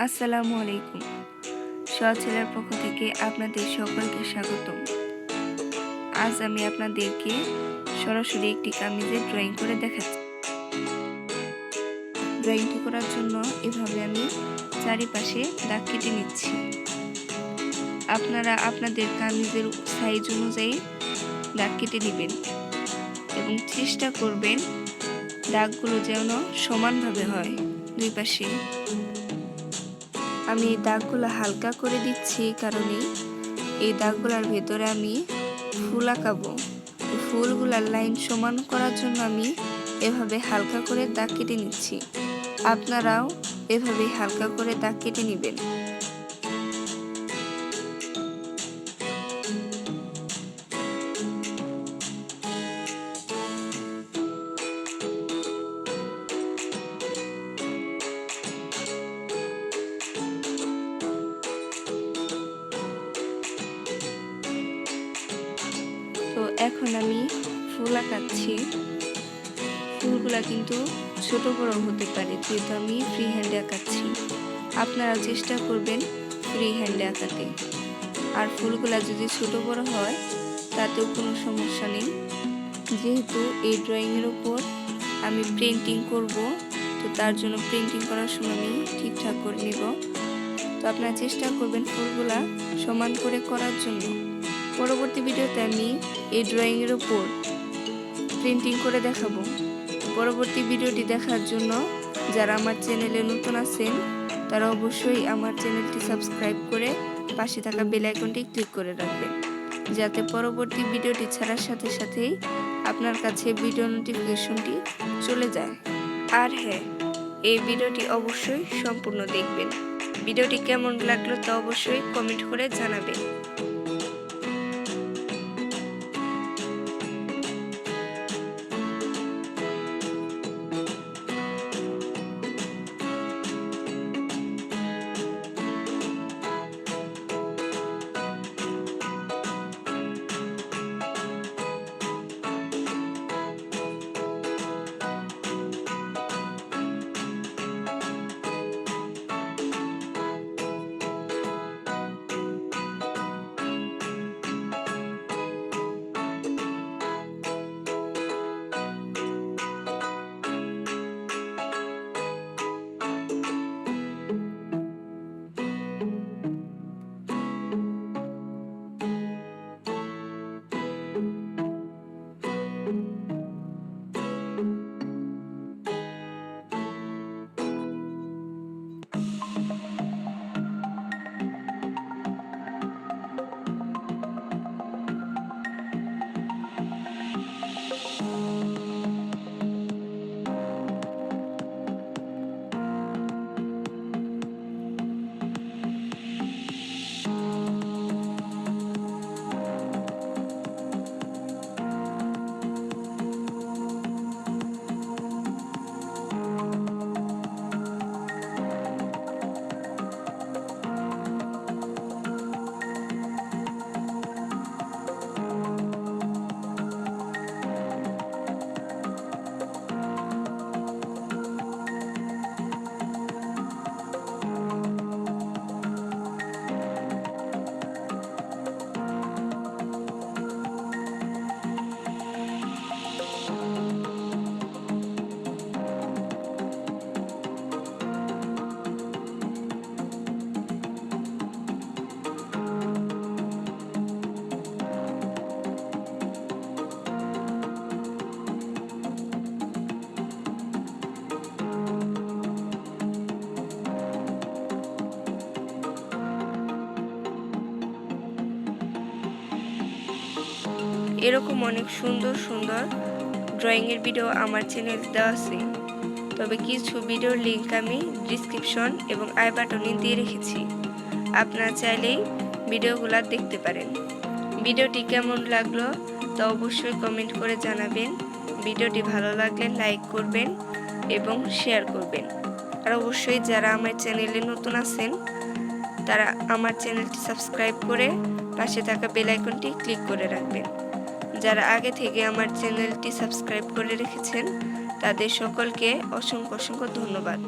আসসালামু আলাইকুম। সহজ পক্ষ থেকে আপনাদের সকলকে স্বাগতম। আজ আমি আপনাদেরকে সরাসরি একটি কামিজের ড্রয়িং করে দেখাচ্ছি। ড্রয়িংটি করার জন্য এভাবে আমি চারিপাশে দাগ কেটে নিচ্ছি। আপনারা আপনাদের কামিজের সাইজ অনুযায়ী দাগ কেটে নেবেন এবং চেষ্টা করবেন দাগগুলো যেন সমানভাবে হয় দুই পাশে। আমি এই দাগগুলো হালকা করে দিচ্ছি কারণে এই দাগগুলোর ভেতরে আমি ফুল আঁকাবো। ফুলগুলার লাইন সমান করার জন্য আমি এভাবে হালকা করে দাগ কেটে নিচ্ছি। আপনারাও এভাবে হালকা করে দাগ কেটে নেবেন। তো এখন আমি ফুল আঁকাচ্ছি। ফুলগুলা কিন্তু ছোট বড় হতে পারে, যেহেতু আমি ফ্রি হ্যান্ডে আঁকাচ্ছি। আপনারা চেষ্টা করবেন ফ্রি হ্যান্ডে আঁকাতে। আর ফুলগুলা যদি ছোট বড় হয় তাতেও কোনো সমস্যা নেই, যেহেতু এই ড্রয়িংয়ের উপর আমি পেন্টিং করব, তো তার জন্য পেন্টিং করার সময় আমি ঠিকঠাক করে নেব। তো আপনারা চেষ্টা করবেন ফুলগুলা সমান করে করার জন্য। পরবর্তী ভিডিওতে আমি এই ড্রয়িংয়ের উপর প্রিন্টিং করে দেখাবো। পরবর্তী ভিডিওটি দেখার জন্য যারা আমার চ্যানেলে নতুন আছেন তারা অবশ্যই আমার চ্যানেলটি সাবস্ক্রাইব করে পাশে থাকা বেল আইকনটি ক্লিক করে রাখবেন, যাতে পরবর্তী ভিডিওটি ছাড়ার সাথে সাথেই আপনার কাছে ভিডিও নোটিফিকেশনটি চলে যায়। আর হ্যাঁ, এই ভিডিওটি অবশ্যই সম্পূর্ণ দেখবেন। ভিডিওটি কেমন লাগলো তা অবশ্যই কমেন্ট করে জানাবেন। এরকম অনেক সুন্দর সুন্দর ড্রয়িংয়ের ভিডিও আমার চ্যানেলে দেওয়া আছে, তবে কিছু ভিডিওর লিঙ্ক আমি ডিসক্রিপশন এবং আই বাটনে দিয়ে রেখেছি। আপনারা চাইলেই ভিডিওগুলো দেখতে পারেন। ভিডিওটি কেমন লাগলো তা অবশ্যই কমেন্ট করে জানাবেন। ভিডিওটি ভালো লাগলে লাইক করবেন এবং শেয়ার করবেন। আর অবশ্যই যারা আমার চ্যানেলে নতুন আছেন তারা আমার চ্যানেলটি সাবস্ক্রাইব করে পাশে থাকা বেল আইকনটি ক্লিক করে রাখবেন। যারা আগে থেকে আমার চ্যানেলটি সাবস্ক্রাইব করে রেখেছেন তাদের সকলকে অসংখ্য ধন্যবাদ।